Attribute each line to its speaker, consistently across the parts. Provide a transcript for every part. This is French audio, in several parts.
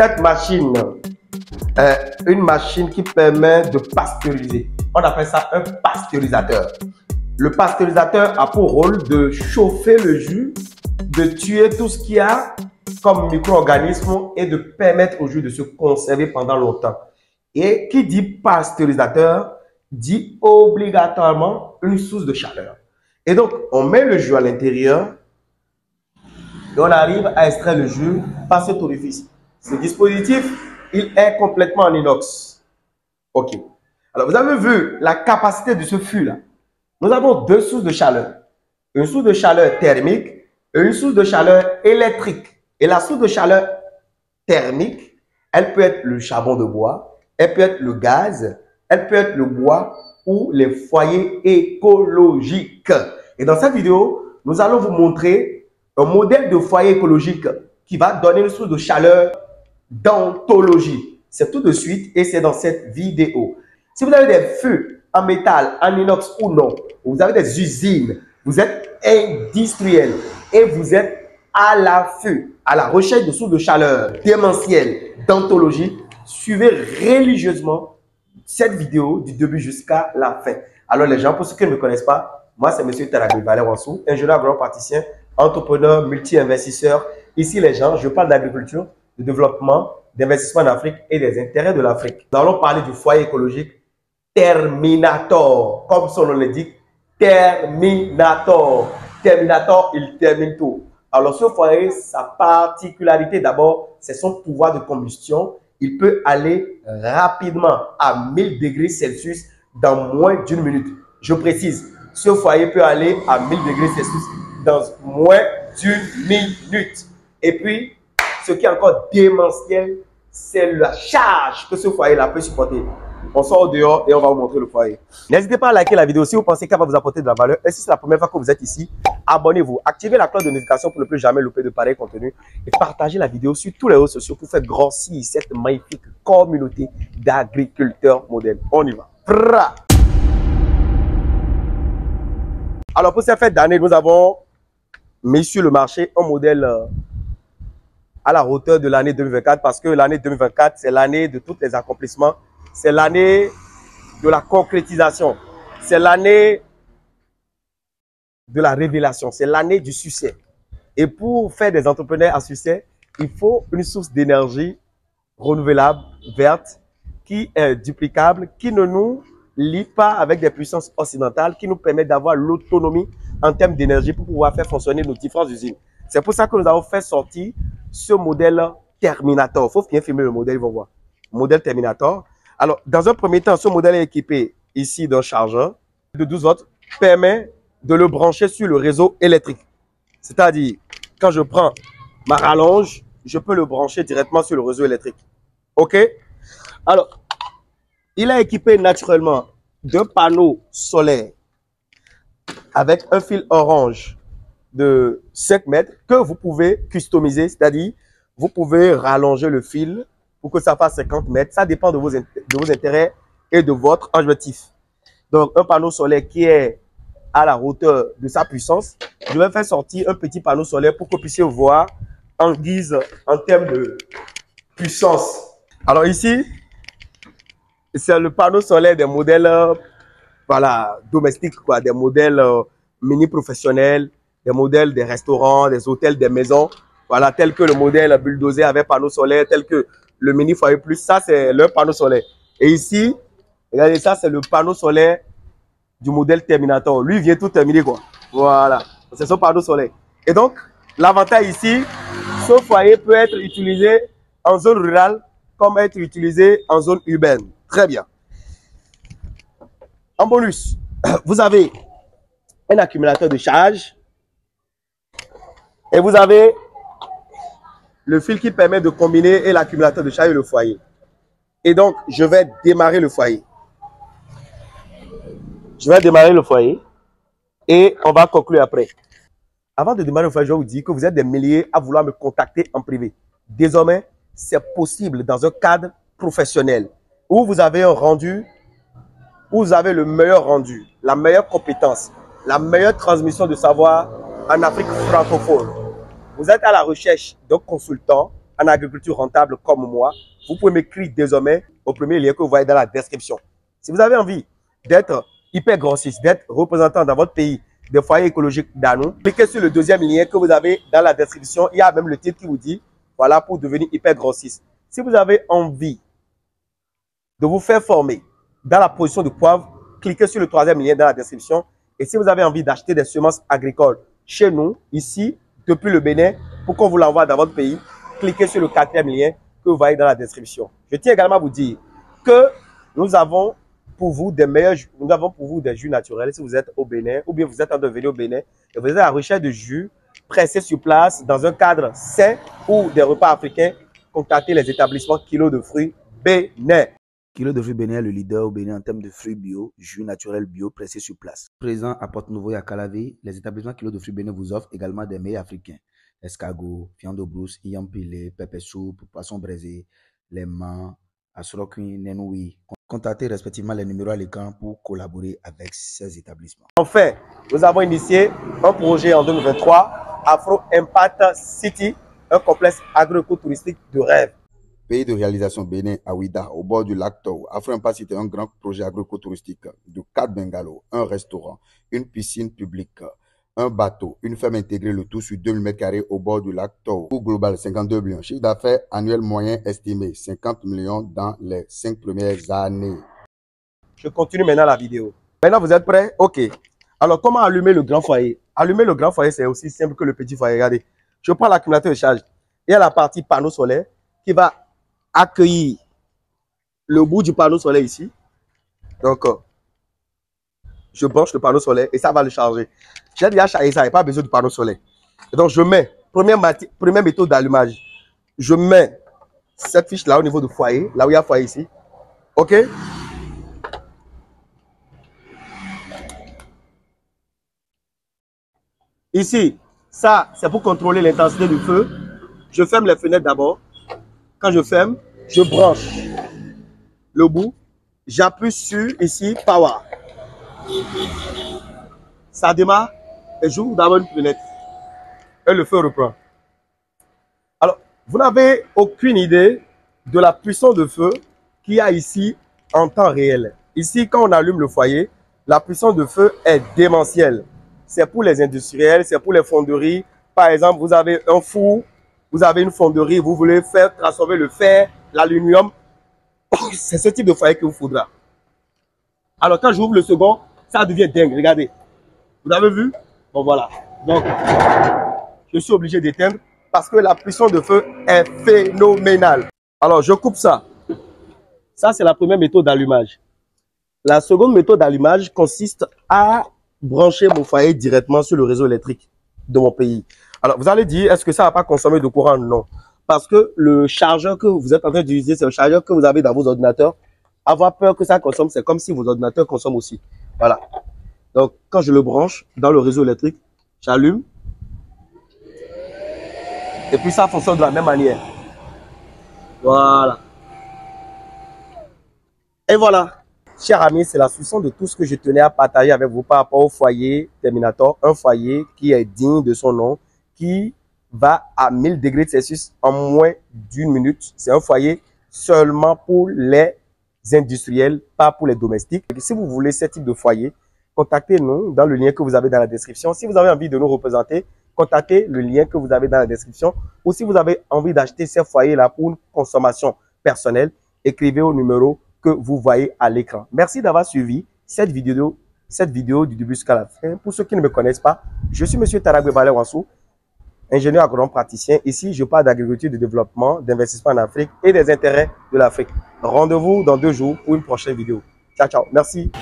Speaker 1: cette machine est une machine qui permet de pasteuriser. On appelle ça un pasteurisateur. Le pasteurisateur a pour rôle de chauffer le jus, de tuer tout ce qu'il y a comme micro-organismes et de permettre au jus de se conserver pendant longtemps. Et qui dit pasteurisateur dit obligatoirement une source de chaleur. Et donc, on met le jus à l'intérieur et on arrive à extraire le jus par cet orifice. Ce dispositif, il est complètement en inox. OK. Alors, vous avez vu la capacité de ce fût-là. Nous avons deux sources de chaleur. Une source de chaleur thermique et une source de chaleur électrique. Et la source de chaleur thermique, elle peut être le charbon de bois, elle peut être le gaz, elle peut être le bois ou les foyers écologiques. Et dans cette vidéo, nous allons vous montrer un modèle de foyer écologique qui va donner une source de chaleur d'anthologie. C'est tout de suite et c'est dans cette vidéo. Si vous avez des feux en métal, en inox ou non, vous avez des usines, vous êtes industriel et vous êtes à l'affût, à la recherche de sources de chaleur démentielles, d'anthologie, suivez religieusement cette vidéo du début jusqu'à la fin. Alors les gens, pour ceux qui ne me connaissent pas, moi c'est M. Taragui Valère Wansou, ingénieur agropraticien, entrepreneur, multi-investisseur. Ici les gens, je parle d'agriculture, de développement, d'investissement en Afrique et des intérêts de l'Afrique. Nous allons parler du foyer écologique Terminator, comme son nom l'indique, Terminator. Terminator, il termine tout. Alors ce foyer, sa particularité d'abord, c'est son pouvoir de combustion. Il peut aller rapidement à 1000 degrés Celsius dans moins d'une minute. Je précise, ce foyer peut aller à 1000 degrés Celsius dans moins d'une minute. Et puis, ce qui est encore démentiel, c'est la charge que ce foyer-là peut supporter. On sort au dehors et on va vous montrer le foyer. N'hésitez pas à liker la vidéo si vous pensez qu'elle va vous apporter de la valeur. Et si c'est la première fois que vous êtes ici, abonnez-vous. Activez la cloche de notification pour ne plus jamais louper de pareil contenu. Et partagez la vidéo sur tous les réseaux sociaux pour faire grossir cette magnifique communauté d'agriculteurs modèles. On y va. Pra! Alors pour cette fête d'année, nous avons mis sur le marché un modèle à la hauteur de l'année 2024 parce que l'année 2024, c'est l'année de tous les accomplissements. C'est l'année de la concrétisation. C'est l'année de la révélation. C'est l'année du succès. Et pour faire des entrepreneurs à succès, il faut une source d'énergie renouvelable, verte, qui est duplicable, qui ne nous lie pas avec des puissances occidentales, qui nous permet d'avoir l'autonomie en termes d'énergie pour pouvoir faire fonctionner nos différentes usines. C'est pour ça que nous avons fait sortir ce modèle Terminator. Il faut bien filmer le modèle, ils vont voir. Modèle Terminator. Alors, dans un premier temps, ce modèle est équipé ici d'un chargeur de 12 volts, permet de le brancher sur le réseau électrique. C'est-à-dire, quand je prends ma rallonge, je peux le brancher directement sur le réseau électrique. OK? Alors, il est équipé naturellement d'un panneau solaire avec un fil orange de 5 mètres que vous pouvez customiser, c'est-à-dire, vous pouvez rallonger le fil pour que ça fasse 50 mètres. Ça dépend de vos intérêts et de votre objectif. Donc, un panneau solaire qui est à la hauteur de sa puissance. Je vais faire sortir un petit panneau solaire pour que vous puissiez voir en guise, en termes de puissance. Alors ici, c'est le panneau solaire des modèles voilà, domestiques, quoi, des modèles mini professionnels, des modèles des restaurants, des hôtels, des maisons. Voilà, tel que le modèle bulldozer avec panneau solaire, tel que le mini foyer plus, ça c'est le panneau solaire. Et ici, regardez ça, c'est le panneau solaire du modèle Terminator. Lui, il vient tout terminer, quoi. Voilà, c'est son panneau solaire. Et donc, l'avantage ici, ce foyer peut être utilisé en zone rurale comme être utilisé en zone urbaine. Très bien. En bonus, vous avez un accumulateur de charge et vous avez le fil qui permet de combiner et l'accumulateur de charge et le foyer. Et donc, je vais démarrer le foyer. Je vais démarrer le foyer et on va conclure après. Avant de démarrer le foyer, je vais vous dire que vous êtes des milliers à vouloir me contacter en privé. Désormais, c'est possible dans un cadre professionnel où vous avez un rendu, où vous avez le meilleur rendu, la meilleure compétence, la meilleure transmission de savoir en Afrique francophone. Vous êtes à la recherche d'un consultant en agriculture rentable comme moi, vous pouvez m'écrire désormais au premier lien que vous voyez dans la description. Si vous avez envie d'être hyper grossiste, d'être représentant dans votre pays des foyers écologiques d'Anou, cliquez sur le deuxième lien que vous avez dans la description. Il y a même le titre qui vous dit, voilà, pour devenir hyper grossiste. Si vous avez envie de vous faire former dans la position de poivre, cliquez sur le troisième lien dans la description. Et si vous avez envie d'acheter des semences agricoles chez nous, ici, depuis le Bénin, pour qu'on vous l'envoie dans votre pays, cliquez sur le quatrième lien que vous voyez dans la description. Je tiens également à vous dire que nous avons pour vous des jus naturels si vous êtes au Bénin ou bien vous êtes en train de venir au Bénin et vous êtes à la recherche de jus pressés sur place dans un cadre sain ou des repas africains. Contactez les établissements Kilo de fruits Bénin.
Speaker 2: Kilo de fruits Bénin est le leader au Bénin en termes de fruits bio, jus naturel bio pressés sur place. Présent à Porte-Nouveau et à Calavi, les établissements Kilo de fruits Bénin vous offrent également des mets africains. Escargot, viande de brousse, yam pilé, pépé soupe, poisson braisé, les mans, asroquin, nenoui. Contactez respectivement les numéros à l'écran pour collaborer avec ces établissements.
Speaker 1: Enfin, nous avons initié un projet en 2023, Afro Impact City, un complexe agro-écotouristique de rêve.
Speaker 3: Pays de réalisation Bénin à Ouida, au bord du lac Tau. Afro Impact City est un grand projet agro-écotouristique de 4 bungalows, un restaurant, une piscine publique, un bateau, une ferme intégrée, le tout sur 2000 m² au bord du lac Tau. Coût global 52 millions. Chiffre d'affaires annuel moyen estimé 50 millions dans les 5 premières années.
Speaker 1: Je continue maintenant la vidéo. Maintenant, vous êtes prêts? Ok. Alors, comment allumer le grand foyer? Allumer le grand foyer, c'est aussi simple que le petit foyer. Regardez. Je prends l'accumulateur de charge. Il y a la partie panneau solaire qui va accueillir le bout du panneau solaire ici. Donc, je branche le panneau solaire et ça va le charger. J'ai déjà chargé ça, il n'y a pas besoin du panneau solaire. Et donc, je mets, première méthode d'allumage, je mets cette fiche là au niveau du foyer, là où il y a foyer ici. OK? Ici, ça, c'est pour contrôler l'intensité du feu. Je ferme les fenêtres d'abord. Quand je ferme, je branche le bout. J'appuie sur ici, power. Ça démarre et j'ouvre d'abord une fenêtre. Et le feu reprend. Alors, vous n'avez aucune idée de la puissance de feu qu'il y a ici en temps réel. Ici, quand on allume le foyer, la puissance de feu est démentielle. C'est pour les industriels, c'est pour les fonderies. Par exemple, vous avez un four, vous avez une fonderie, vous voulez faire transformer le fer, l'aluminium. C'est ce type de foyer qu'il vous faudra. Alors, quand j'ouvre le second, ça devient dingue. Regardez. Vous avez vu? Bon, voilà. Donc, je suis obligé d'éteindre parce que la puissance de feu est phénoménale. Alors, je coupe ça. Ça, c'est la première méthode d'allumage. La seconde méthode d'allumage consiste à brancher mon foyer directement sur le réseau électrique de mon pays. Alors, vous allez dire, est-ce que ça ne va pas consommer de courant? Non. Parce que le chargeur que vous êtes en train d'utiliser, c'est un chargeur que vous avez dans vos ordinateurs. Avoir peur que ça consomme, c'est comme si vos ordinateurs consomment aussi. Voilà. Donc, quand je le branche dans le réseau électrique, j'allume. Et puis, ça fonctionne de la même manière. Voilà. Et voilà. Chers amis, c'est la solution de tout ce que je tenais à partager avec vous par rapport au foyer Terminator. Un foyer qui est digne de son nom, qui va à 1000 degrés Celsius en moins d'une minute. C'est un foyer seulement pour les industriels, pas pour les domestiques. Et si vous voulez ce type de foyer, contactez-nous dans le lien que vous avez dans la description. Si vous avez envie de nous représenter, contactez le lien que vous avez dans la description. Ou si vous avez envie d'acheter ces foyers-là pour une consommation personnelle, écrivez au numéro que vous voyez à l'écran. Merci d'avoir suivi cette vidéo du début jusqu'à la fin. Pour ceux qui ne me connaissent pas, je suis M. Tarabwe Balé Wansou, ingénieur agronome praticien. Ici, je parle d'agriculture, de développement, d'investissement en Afrique et des intérêts de l'Afrique. Rendez-vous dans 2 jours pour une prochaine vidéo. Ciao, ciao. Merci.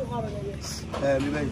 Speaker 4: ko fa ba ye
Speaker 2: mi bay